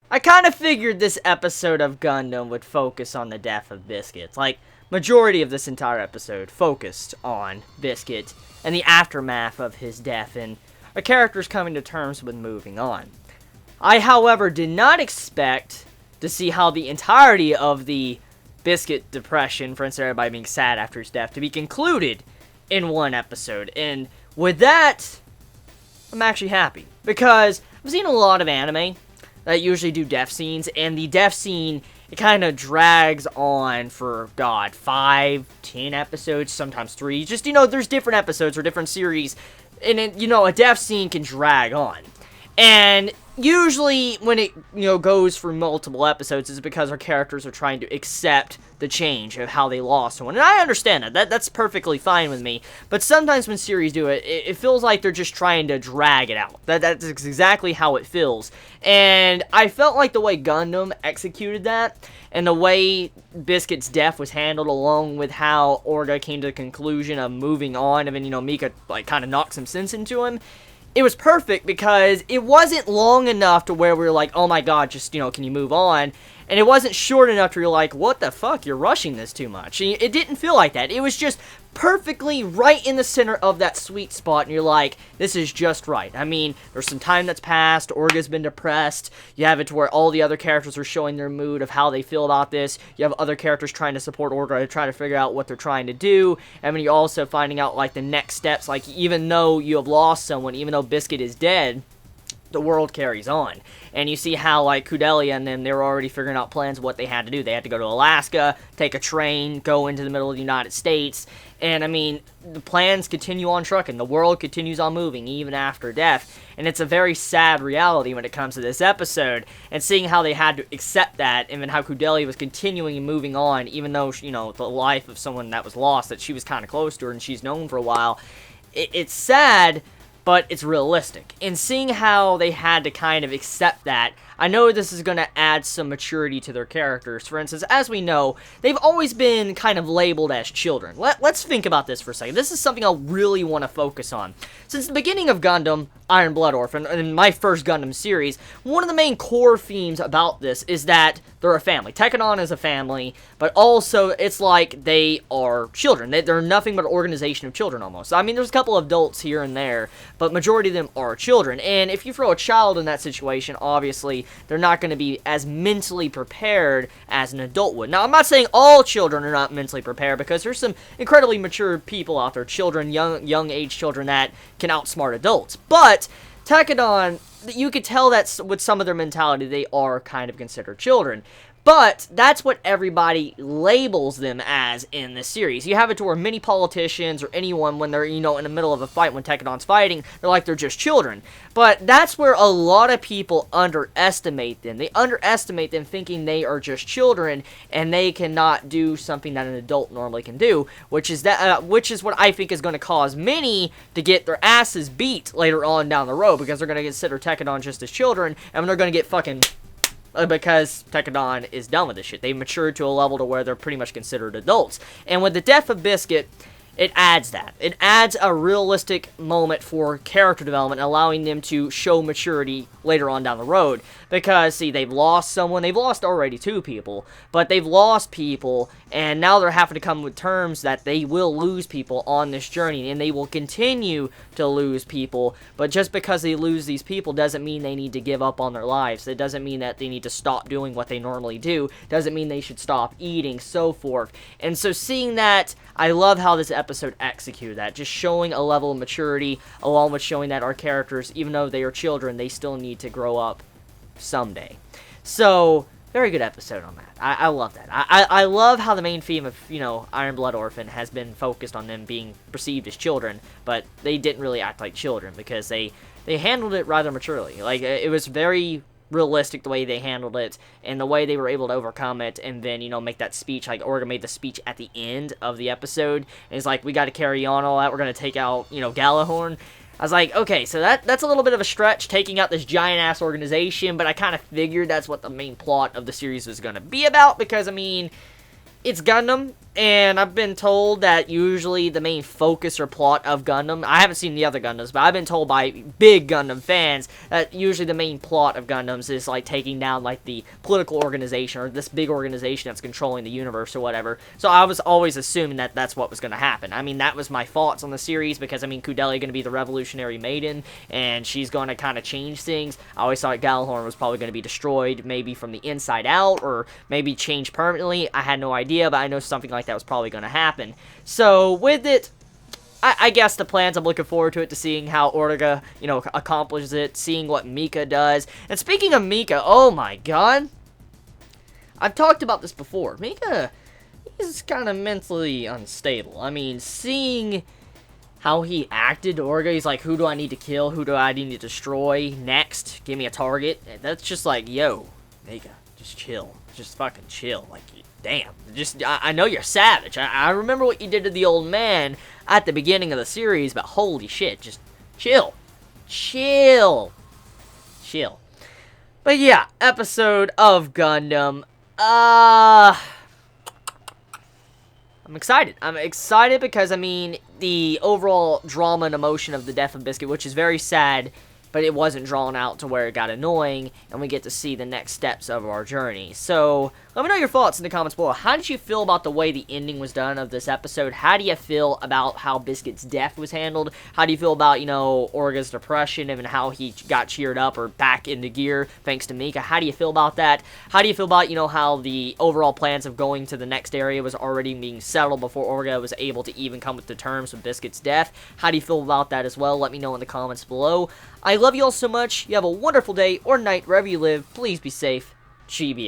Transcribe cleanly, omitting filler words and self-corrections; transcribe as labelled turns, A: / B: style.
A: I kind of figured this episode of Gundam would focus on the death of Biscuit. Like, majority of this entire episode focused on Biscuit and the aftermath of his death and our characters coming to terms with moving on. I, however, did not expect to see how the entirety of the Biscuit depression, for instance, everybody being sad after his death, to be concluded in one episode. And with that, I'm actually happy. Because I've seen a lot of anime that usually do death scenes, and the death scene, it kind of drags on for, 5, 10 episodes, sometimes 3. Just, there's different episodes or different series, and a death scene can drag on. And usually, when it, goes for multiple episodes, it's because our characters are trying to accept the change of how they lost someone. And I understand that. That's perfectly fine with me. But sometimes when series do it, it feels like they're just trying to drag it out. That's exactly how it feels. And I felt like the way Gundam executed that, and the way Biscuit's death was handled, along with how Orga came to the conclusion of moving on, and then, Mika, kind of knocked some sense into him. It was perfect because it wasn't long enough to where we were like, oh my god, just, can you move on? And it wasn't short enough to be like, what the fuck, you're rushing this too much. It didn't feel like that. It was just perfectly right in the center of that sweet spot, and you're like, this is just right. I mean, there's some time that's passed, Orga's been depressed, you have it to where all the other characters are showing their mood of how they feel about this, you have other characters trying to support Orga, trying to figure out what they're trying to do, and then you're also finding out, the next steps, even though you have lost someone, even though Biscuit is dead, the world carries on. And you see how, Kudelia and them, they were already figuring out plans of what they had to do. They had to go to Alaska, take a train, go into the middle of the United States, and, the plans continue on trucking. The world continues on moving, even after death. And it's a very sad reality when it comes to this episode, and seeing how they had to accept that, and then how Kudelia was continuing and moving on, even though, the life of someone that was lost, that she was kind of close to her, and she's known for a while. It's sad, but it's realistic. And seeing how they had to kind of accept that, I know this is going to add some maturity to their characters. For instance, as we know, they've always been kind of labeled as children. Let's think about this for a second. This is something I really want to focus on. Since the beginning of Gundam, Iron Blood Orphan, and my first Gundam series, one of the main core themes about this is that they're a family. Tekkadan is a family, but also it's like they are children. They're nothing but an organization of children almost. I mean, there's a couple of adults here and there, but majority of them are children. And if you throw a child in that situation, obviously, they're not going to be as mentally prepared as an adult would. Now, I'm not saying all children are not mentally prepared, because there's some incredibly mature people out there, children, young age children that can outsmart adults. But Tekkadan, you could tell that with some of their mentality, they are kind of considered children. But that's what everybody labels them as in this series. You have it to where many politicians or anyone, when they're, in the middle of a fight, when Tekkadan's fighting, they're like they're just children. But that's where a lot of people underestimate them. They underestimate them thinking they are just children, and they cannot do something that an adult normally can do, which is what I think is going to cause many to get their asses beat later on down the road, because they're going to consider Tekkadan just as children, and they're going to get fucking, because Tekkadan is done with this shit. They've matured to a level to where they're pretty much considered adults. And with the death of Biscuit, it adds that. It adds a realistic moment for character development, allowing them to show maturity later on down the road. Because, see, they've lost someone. They've lost already 2 people. But they've lost people, and now they're having to come with terms that they will lose people on this journey, and they will continue to lose people. But just because they lose these people doesn't mean they need to give up on their lives. It doesn't mean that they need to stop doing what they normally do. Doesn't mean they should stop eating, so forth. And so seeing that, I love how this episode executed that. Just showing a level of maturity, along with showing that our characters, even though they are children, they still need to grow up someday. So, very good episode on that. I love that. I love how the main theme of, Iron Blood Orphan has been focused on them being perceived as children, but they didn't really act like children, because they handled it rather maturely. It was very realistic the way they handled it, and the way they were able to overcome it, and then, make that speech. Orga made the speech at the end of the episode, and it's like, we got to carry on all that, we're going to take out, Galahorn. I was like, okay, so that's a little bit of a stretch, taking out this giant-ass organization, but I kind of figured that's what the main plot of the series was going to be about, because, it's Gundam, and I've been told that usually the main focus or plot of Gundam, I haven't seen the other Gundams, but I've been told by big Gundam fans that usually the main plot of Gundams is, like, taking down, like, the political organization, or this big organization that's controlling the universe or whatever. So I was always assuming that that's what was going to happen. I mean, that was my thoughts on the series, because, I mean, Kudelia going to be the revolutionary maiden, and she's going to kind of change things. I always thought Galahorn was probably going to be destroyed, maybe from the inside out, or maybe changed permanently. I had no idea, but I know something like that was probably going to happen. So with it, I guess the plans, I'm looking forward to it, to seeing how Orga, you know, accomplishes it, seeing what Mika does. And speaking of Mika, oh my god, I've talked about this before. Mika is kind of mentally unstable. I mean, seeing how he acted to Orga, he's like, who do I need to kill? Who do I need to destroy next? Give me a target. That's just like, yo, Mika, just chill. Just fucking chill. Like, damn. Just, I know you're savage. I remember what you did to the old man at the beginning of the series, but holy shit, just chill. Chill. Chill. But yeah, episode of Gundam. I'm excited. I'm excited because, I mean, the overall drama and emotion of the death of Biscuit, which is very sad, but it wasn't drawn out to where it got annoying, and we get to see the next steps of our journey. So, let me know your thoughts in the comments below. How did you feel about the way the ending was done of this episode? How do you feel about how Biscuit's death was handled? How do you feel about, you know, Orga's depression and how he got cheered up or back into gear thanks to Mika? How do you feel about that? How do you feel about, you know, how the overall plans of going to the next area was already being settled before Orga was able to even come to terms with Biscuit's death? How do you feel about that as well? Let me know in the comments below. I love you all so much. You have a wonderful day or night wherever you live. Please be safe. Chibi.